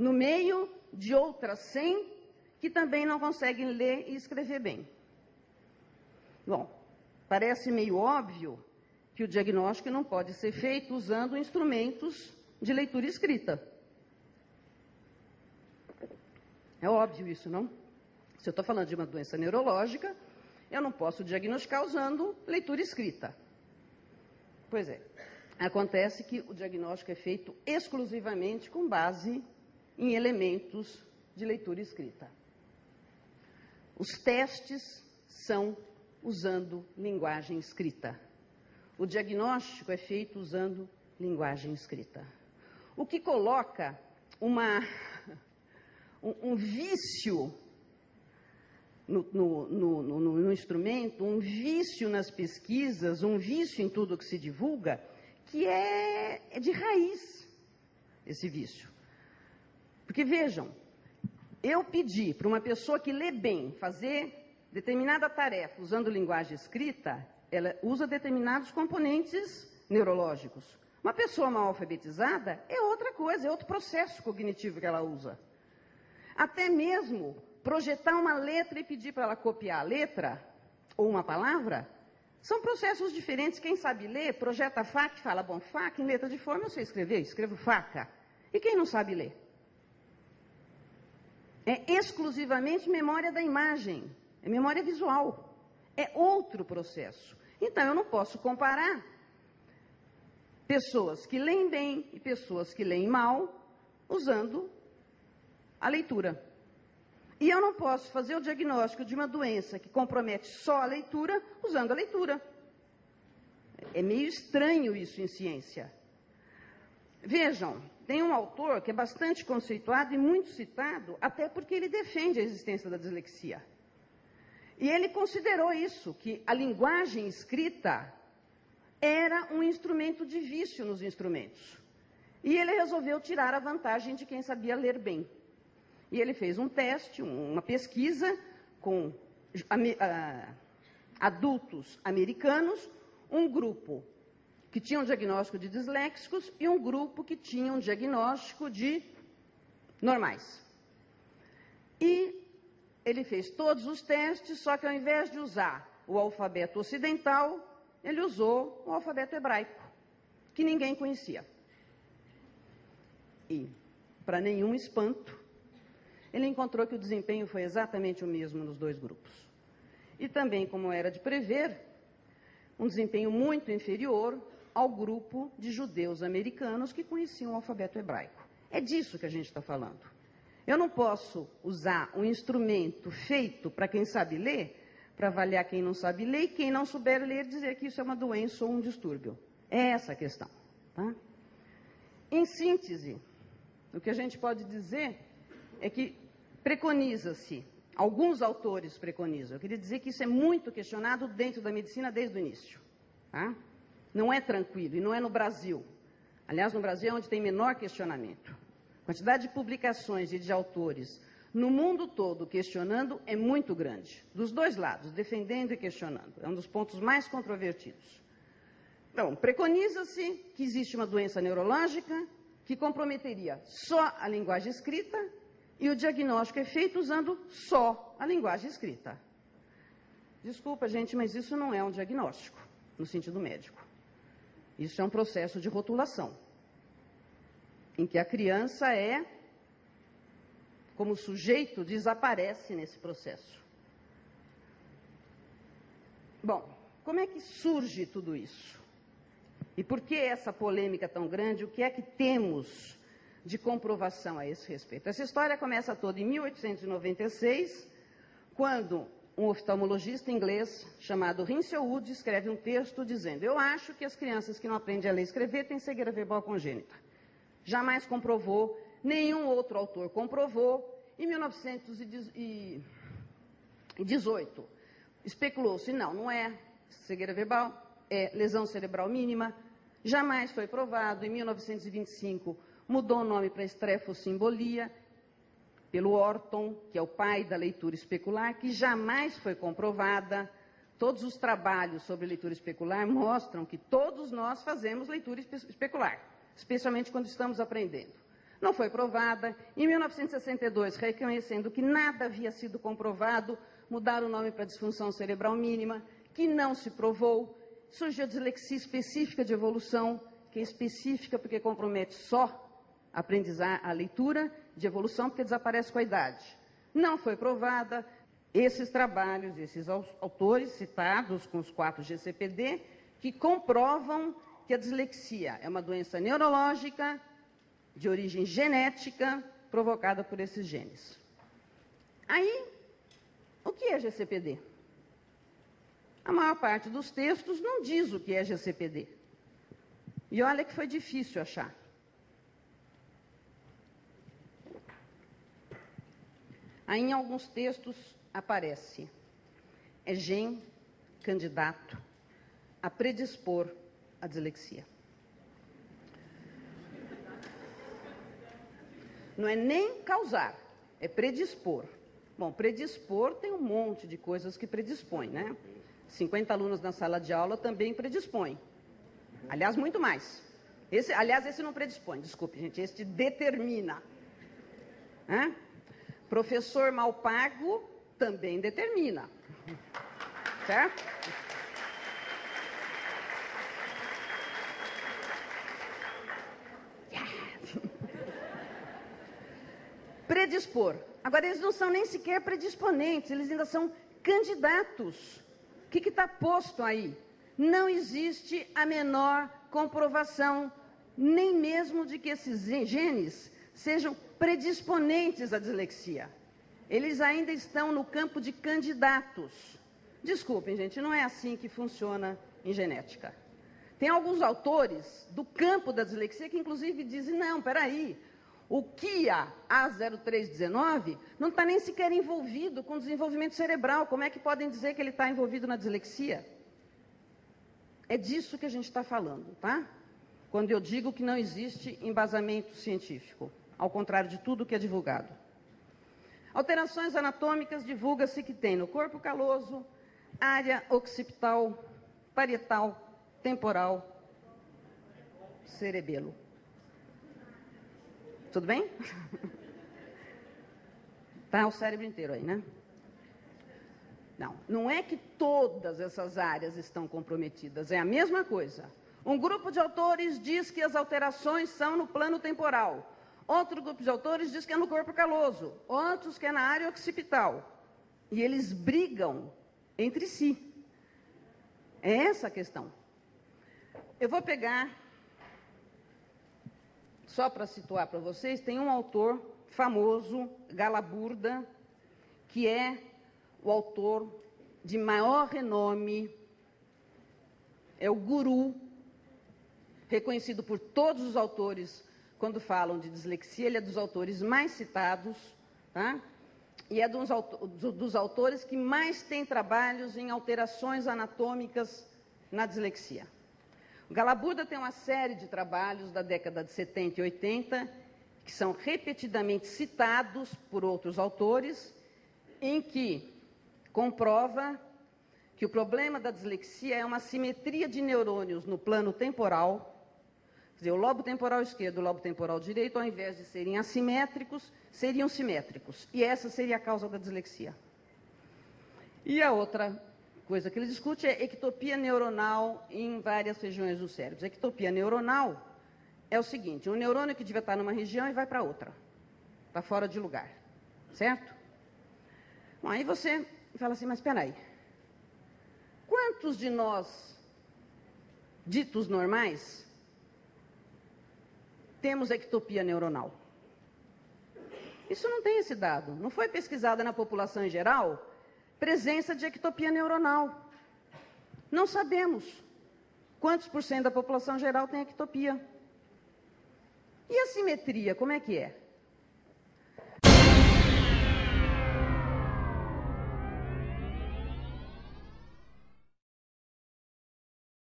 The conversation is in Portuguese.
no meio de outras 100 que também não conseguem ler e escrever bem. Bom, parece meio óbvio que o diagnóstico não pode ser feito usando instrumentos de leitura e escrita. É óbvio isso, não? Se eu estou falando de uma doença neurológica, eu não posso diagnosticar usando leitura e escrita. Pois é, acontece que o diagnóstico é feito exclusivamente com base em elementos de leitura e escrita. Os testes são usando linguagem escrita. O diagnóstico é feito usando linguagem escrita. O que coloca um vício no instrumento, um vício nas pesquisas, um vício em tudo que se divulga, que é de raiz, esse vício. Porque, vejam, eu pedi para uma pessoa que lê bem fazer determinada tarefa usando linguagem escrita, ela usa determinados componentes neurológicos. Uma pessoa mal alfabetizada é outra coisa, é outro processo cognitivo que ela usa. Até mesmo projetar uma letra e pedir para ela copiar a letra, ou uma palavra, são processos diferentes. Quem sabe ler, projeta faca e fala, bom, faca em letra de forma eu sei escrever, escrevo faca. E quem não sabe ler? É exclusivamente memória da imagem, é memória visual, é outro processo. Então, eu não posso comparar pessoas que leem bem e pessoas que leem mal usando a leitura. E eu não posso fazer o diagnóstico de uma doença que compromete só a leitura usando a leitura. É meio estranho isso em ciência. Vejam, tem um autor que é bastante conceituado e muito citado, até porque ele defende a existência da dislexia. E ele considerou isso, que a linguagem escrita era um instrumento de vício nos instrumentos. E ele resolveu tirar a vantagem de quem sabia ler bem. E ele fez um teste, uma pesquisa com adultos americanos, um grupo que tinha um diagnóstico de disléxicos e um grupo que tinha um diagnóstico de normais. E ele fez todos os testes, só que ao invés de usar o alfabeto ocidental, ele usou o alfabeto hebraico, que ninguém conhecia. E, para nenhum espanto, ele encontrou que o desempenho foi exatamente o mesmo nos dois grupos. E também, como era de prever, um desempenho muito inferior ao grupo de judeus americanos que conheciam o alfabeto hebraico. É disso que a gente está falando. Eu não posso usar um instrumento feito para quem sabe ler, para avaliar quem não sabe ler, e quem não souber ler dizer que isso é uma doença ou um distúrbio. É essa a questão. Tá? Em síntese, o que a gente pode dizer é que preconiza-se, alguns autores preconizam, eu queria dizer que isso é muito questionado dentro da medicina desde o início. Tá? Não é tranquilo, e não é no Brasil. Aliás, no Brasil é onde tem menor questionamento. A quantidade de publicações e de autores no mundo todo questionando é muito grande. Dos dois lados, defendendo e questionando. É um dos pontos mais controvertidos. Então, preconiza-se que existe uma doença neurológica que comprometeria só a linguagem escrita e o diagnóstico é feito usando só a linguagem escrita. Desculpa, gente, mas isso não é um diagnóstico, no sentido médico. Isso é um processo de rotulação, em que a criança como sujeito, desaparece nesse processo. Bom, como é que surge tudo isso? E por que essa polêmica tão grande? O que é que temos de comprovação a esse respeito? Essa história começa toda em 1896, quando um oftalmologista inglês chamado Rinsel Wood escreve um texto dizendo: eu acho que as crianças que não aprendem a ler e escrever têm cegueira verbal congênita. Jamais comprovou, nenhum outro autor comprovou. Em 1918, especulou-se, não é cegueira verbal, é lesão cerebral mínima. Jamais foi provado. Em 1925, mudou o nome para estrefossimbolia, pelo Orton, que é o pai da leitura especular, que jamais foi comprovada. Todos os trabalhos sobre leitura especular mostram que todos nós fazemos leitura especular, especialmente quando estamos aprendendo. Não foi provada. Em 1962, reconhecendo que nada havia sido comprovado, mudaram o nome para disfunção cerebral mínima, que não se provou. Surgiu a dislexia específica de evolução, que é específica porque compromete só aprendizar a leitura, de evolução porque desaparece com a idade. Não foi provada. Esses trabalhos, esses autores citados com os 4 GCPD, que comprovam que a dislexia é uma doença neurológica de origem genética provocada por esses genes. Aí, o que é GCPD? A maior parte dos textos não diz o que é GCPD. E olha que foi difícil achar. Aí, em alguns textos, aparece: é gene candidato a predispor a dislexia. Não é nem causar, é predispor. Bom, predispor tem um monte de coisas que predispõem, né? 50 alunos na sala de aula também predispõem. Aliás, muito mais. Esse não predispõe, desculpe, gente, esse determina. Hã? Professor mal pago também determina. Certo? Predispor. Agora, eles não são nem sequer predisponentes, eles ainda são candidatos. O que está posto aí? Não existe a menor comprovação, nem mesmo de que esses genes sejam predisponentes à dislexia. Eles ainda estão no campo de candidatos. Desculpem, gente, não é assim que funciona em genética. Tem alguns autores do campo da dislexia que, inclusive, dizem: não, peraí, o KIA A0319 não está nem sequer envolvido com desenvolvimento cerebral. Como é que podem dizer que ele está envolvido na dislexia? É disso que a gente está falando, tá? Quando eu digo que não existe embasamento científico, ao contrário de tudo que é divulgado. Alterações anatômicas, divulga-se que tem no corpo caloso, área occipital, parietal, temporal, cerebelo. Tudo bem? Tá o cérebro inteiro aí, né? Não, não é que todas essas áreas estão comprometidas, é a mesma coisa. Um grupo de autores diz que as alterações são no plano temporal. Outro grupo de autores diz que é no corpo caloso. Outros que é na área occipital. E eles brigam entre si. É essa a questão. Eu vou pegar, só para situar para vocês, tem um autor famoso, Galaburda, que é o autor de maior renome, é o guru, reconhecido por todos os autores quando falam de dislexia, ele é dos autores mais citados, tá? E é dos autores que mais tem trabalhos em alterações anatômicas na dislexia. O Galaburda tem uma série de trabalhos da década de 70 e 80, que são repetidamente citados por outros autores, em que comprova que o problema da dislexia é uma simetria de neurônios no plano temporal. Quer dizer, o lobo temporal esquerdo e o lobo temporal direito, ao invés de serem assimétricos, seriam simétricos. E essa seria a causa da dislexia. E a outra coisa que ele discute é ectopia neuronal em várias regiões do cérebro. A ectopia neuronal é o seguinte: um neurônio que devia estar numa região e vai para outra. Está fora de lugar. Certo? Bom, aí você fala assim, mas espera aí. Quantos de nós, ditos normais, temos ectopia neuronal? Isso não tem esse dado. Não foi pesquisada na população em geral presença de ectopia neuronal. Não sabemos quantos por cento da população geral tem ectopia. E a simetria, como é que é?